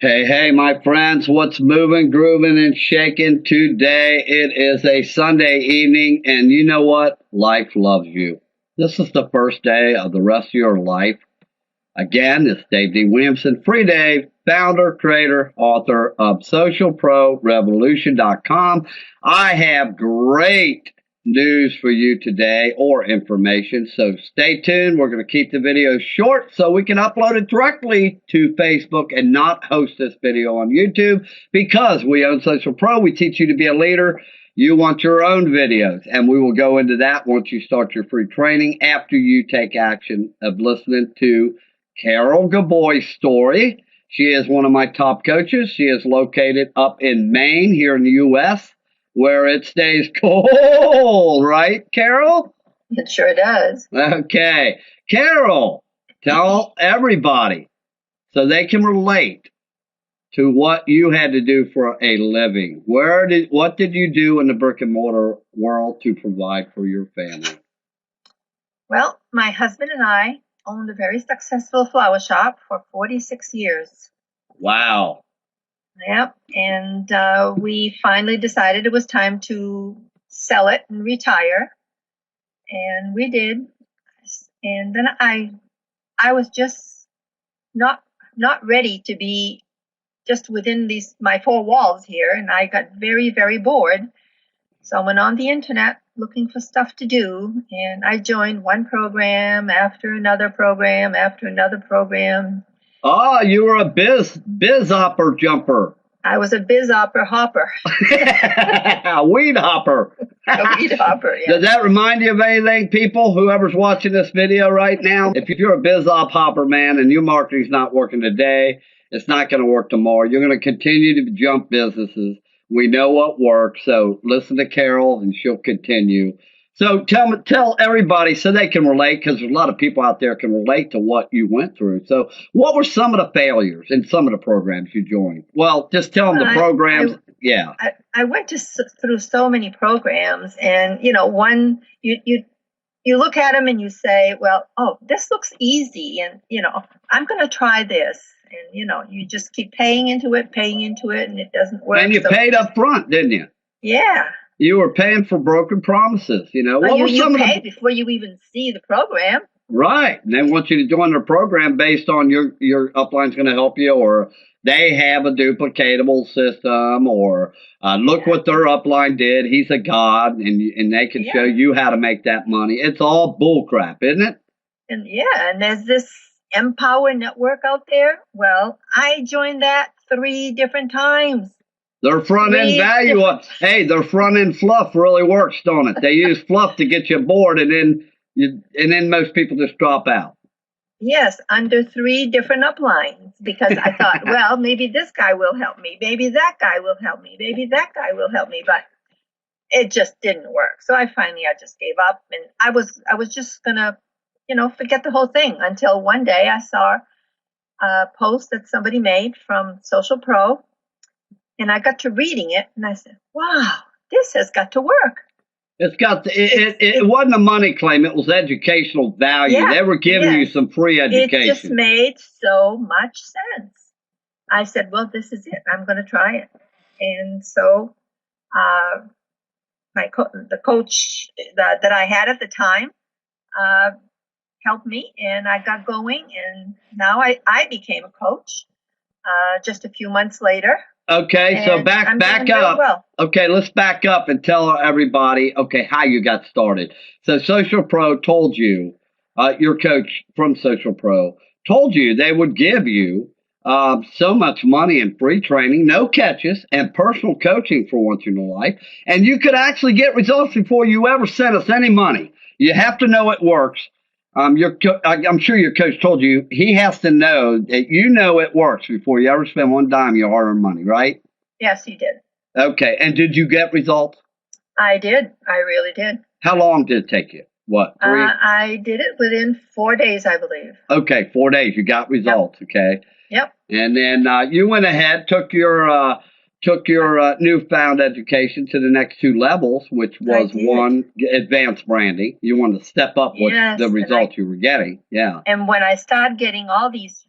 Hey, hey, my friends, what's moving, grooving, and shaking today? It is a Sunday evening, and you know what? Life loves you. This is the first day of the rest of your life. Again, it's Dave D. Williamson, Free Dave, founder, creator, author of SocialProRevolution.com. I have great news for you today or information, so stay tuned. We're going to keep the video short so we can upload it directly to Facebook and not host this video on YouTube because we own Social Pro. We teach you to be a leader. You want your own videos, and we will go into that once you start your free training after you take action of listening to Carol Gadbois' story. She is one of my top coaches. She is located up in Maine here in the U.S., where it stays cold, right, Carol? It sure does. Okay. Carol, tell everybody so they can relate to what you had to do for a living. What did you do in the brick and mortar world to provide for your family? Well, my husband and I owned a very successful flower shop for 46 years. Wow. Yep. And we finally decided it was time to sell it and retire. And we did. And then I was just not ready to be just within my four walls here. And I got very, very bored. So I went on the internet looking for stuff to do. And I joined one program after another program after another program. Oh, you were a biz hopper jumper. I was a biz hopper. A weed hopper. A weed hopper, yeah. Does that remind you of anything, people? Whoever's watching this video right now, if you're a biz hopper, man, and your marketing's not working today, it's not going to work tomorrow. You're going to continue to jump businesses. We know what works, so listen to Carol, and she'll continue. So tell everybody so they can relate, because there's a lot of people out there can relate to what you went through. So what were some of the failures in some of the programs you joined? Well, just tell them the programs. I went through so many programs, and one you look at them and you say, well, oh, this looks easy, and I'm going to try this, and you just keep paying into it, and it doesn't work. And you paid up front, didn't you? Yeah. You were paying for broken promises, What were you pay before you even see the program. Right. And they want you to join their program based on your upline's going to help you, or they have a duplicatable system, or look what their upline did. He's a god, and they can show you how to make that money. It's all bull crap, isn't it? And there's this Empower network out there. Well, I joined that 3 different times. Their front end value, their front end fluff really works, don't it? They use fluff to get you bored, and then most people just drop out. Yes, under 3 different uplines, because I thought, well, maybe this guy will help me, maybe that guy will help me, maybe that guy will help me, but it just didn't work. So I just gave up, and I was just gonna, forget the whole thing until one day I saw a post that somebody made from Social Pro. And I got to reading it, and I said, wow, this has got to work. It wasn't a money claim. It was educational value. Yeah, they were giving you some free education. It just made so much sense. I said, well, this is it. I'm going to try it. And so the coach that I had at the time helped me, and I got going. And now I became a coach just a few months later. Okay, so back up. Well. Okay, let's back up and tell everybody, how you got started. So Social Pro told you, your coach from Social Pro told you they would give you so much money in free training, no catches, and personal coaching for once in your life. And you could actually get results before you ever sent us any money. You have to know it works. I'm sure your coach told you he has to know that it works before you ever spend one dime of your hard-earned money, right? Yes, he did. Okay, and did you get results? I did. I really did. How long did it take you? What, 3? I did it within 4 days, I believe. Okay, 4 days. You got results, okay? Yep. And then you went ahead, took your newfound education to the next 2 levels, which was one, advanced branding. You wanted to step up with the results you were getting. Yeah. And when I started getting all these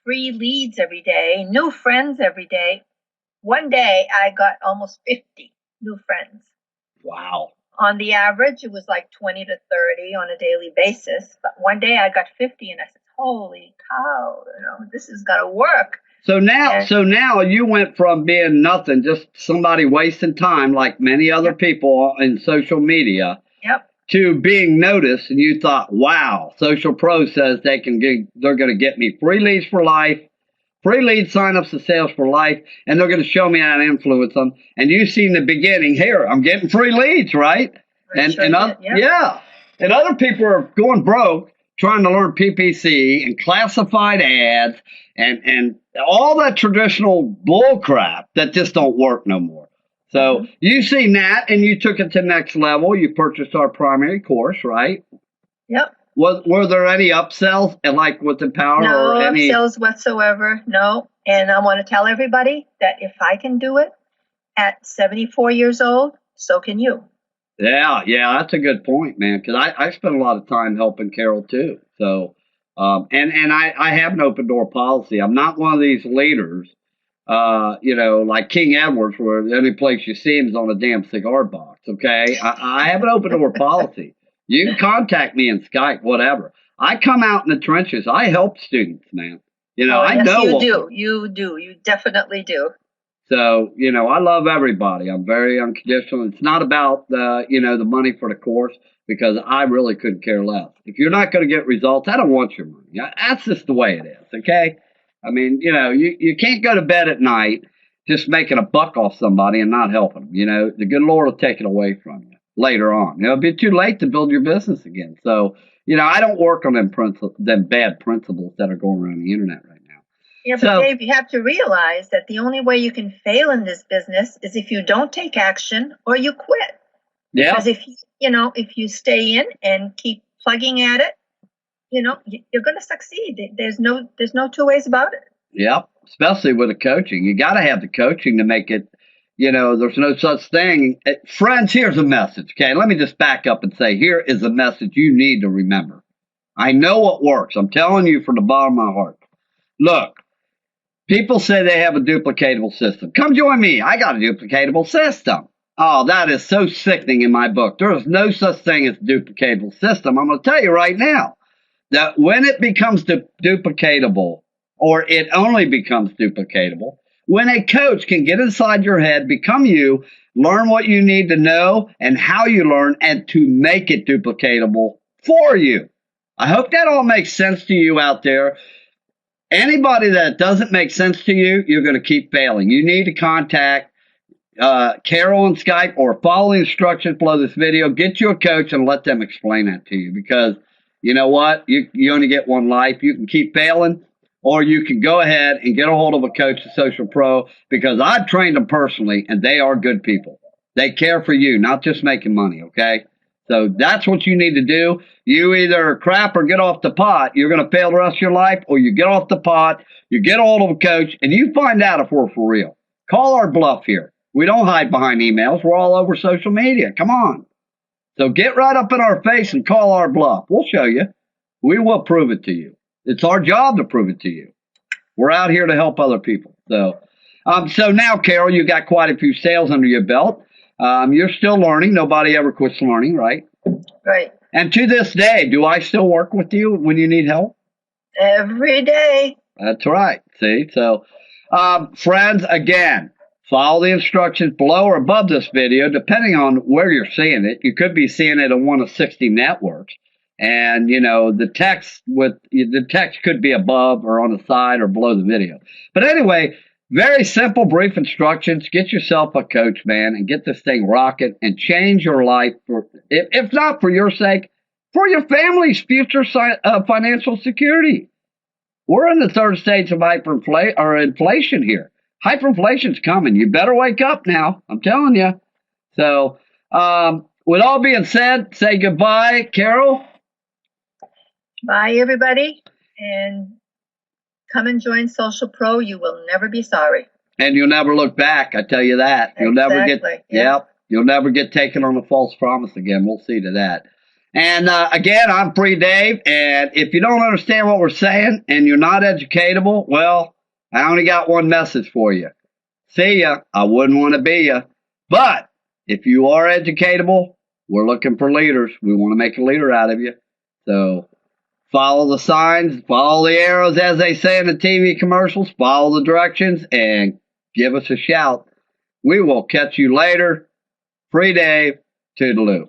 free leads every day, new friends every day. One day I got almost 50 new friends. Wow. On the average, it was like 20 to 30 on a daily basis. But one day I got 50 and I said, holy cow, this is going to work. So now you went from being nothing, just somebody wasting time like many other people in social media. Yep. To being noticed, and you thought, wow, Social Pro says they're going to get me free leads for life, free lead signups to sales for life, and they're going to show me how to influence them. And you see in the beginning, here, I'm getting free leads, right? And other people are going broke trying to learn PPC and classified ads and all that traditional bull crap that just don't work no more. So you seen that, and you took it to the next level. You purchased our primary course, right? Yep. Were there any upsells, like with Empower? No or any upsells whatsoever. No. And I want to tell everybody that if I can do it at 74 years old, so can you. Yeah, that's a good point, man. Because I spent a lot of time helping Carol too. So, and I have an open door policy. I'm not one of these leaders. Like King Edwards, where the only place you see him is on a damn cigar box. Okay, I have an open door policy. You can contact me in Skype, whatever. I come out in the trenches. I help students, man. I know you do. You definitely do. So I love everybody. I'm very unconditional. It's not about the money for the course, because I really couldn't care less. If you're not going to get results, I don't want your money. That's just the way it is. Okay. I mean, you can't go to bed at night just making a buck off somebody and not helping them. The good Lord will take it away from you later on. It'll be too late to build your business again. So, I don't work on them bad principles that are going around the internet right now. Yeah, but Dave, you have to realize that the only way you can fail in this business is if you don't take action or you quit. Yeah. Because if you stay in and keep plugging at it, you're going to succeed. There's no two ways about it. Yep. Especially with the coaching. You got to have the coaching to make it, there's no such thing. Friends, here's a message. Okay. Let me just back up and say, here is a message you need to remember. I know what works. I'm telling you from the bottom of my heart. Look, people say they have a duplicatable system. Come join me. I got a duplicatable system. Oh, that is so sickening in my book. There is no such thing as a duplicatable system. I'm going to tell you right now that when it becomes duplicatable, or it only becomes duplicatable, when a coach can get inside your head, become you, learn what you need to know and how you learn, and to make it duplicatable for you. I hope that all makes sense to you out there. Anybody that doesn't make sense to you, you're going to keep failing. You need to contact Carol on Skype, or follow the instructions below this video. Get you a coach and let them explain that to you, because you know what? You only get one life. You can keep failing, or you can go ahead and get a hold of a coach, a Social Pro, because I've trained them personally, and they are good people. They care for you, not just making money, okay? So that's what you need to do. You either crap or get off the pot. You're going to fail the rest of your life, or you get off the pot, you get a hold of a coach, and you find out if we're for real. Call our bluff here. We don't hide behind emails. We're all over social media. Come on. So get right up in our face and call our bluff. We'll show you. We will prove it to you. It's our job to prove it to you. We're out here to help other people. So now, Carol, you got quite a few sales under your belt. You're still learning. Nobody ever quits learning, right? Right. And to this day, do I still work with you when you need help? Every day. That's right. See? So, friends, again, follow the instructions below or above this video, depending on where you're seeing it. You could be seeing it on one of 60 networks. And, the text could be above or on the side or below the video. But anyway, very simple, brief instructions. Get yourself a coach, man, and get this thing rocking and change your life, if not for your sake, for your family's future financial security. We're in the third stage of inflation here. Hyperinflation's coming. You better wake up now. I'm telling you. So, with all being said, say goodbye, Carol. Bye, everybody. And come and join Social Pro. You will never be sorry. And you'll never look back. I tell you that. You'll never get. Yeah. You'll never get taken on a false promise again. We'll see to that. And again, I'm Free Dave. And if you don't understand what we're saying and you're not educatable, well, I only got one message for you. See ya. I wouldn't want to be ya. But if you are educatable, we're looking for leaders. We want to make a leader out of you. So follow the signs, follow the arrows, as they say in the TV commercials, follow the directions, and give us a shout. We will catch you later. Free Dave. Toodaloo.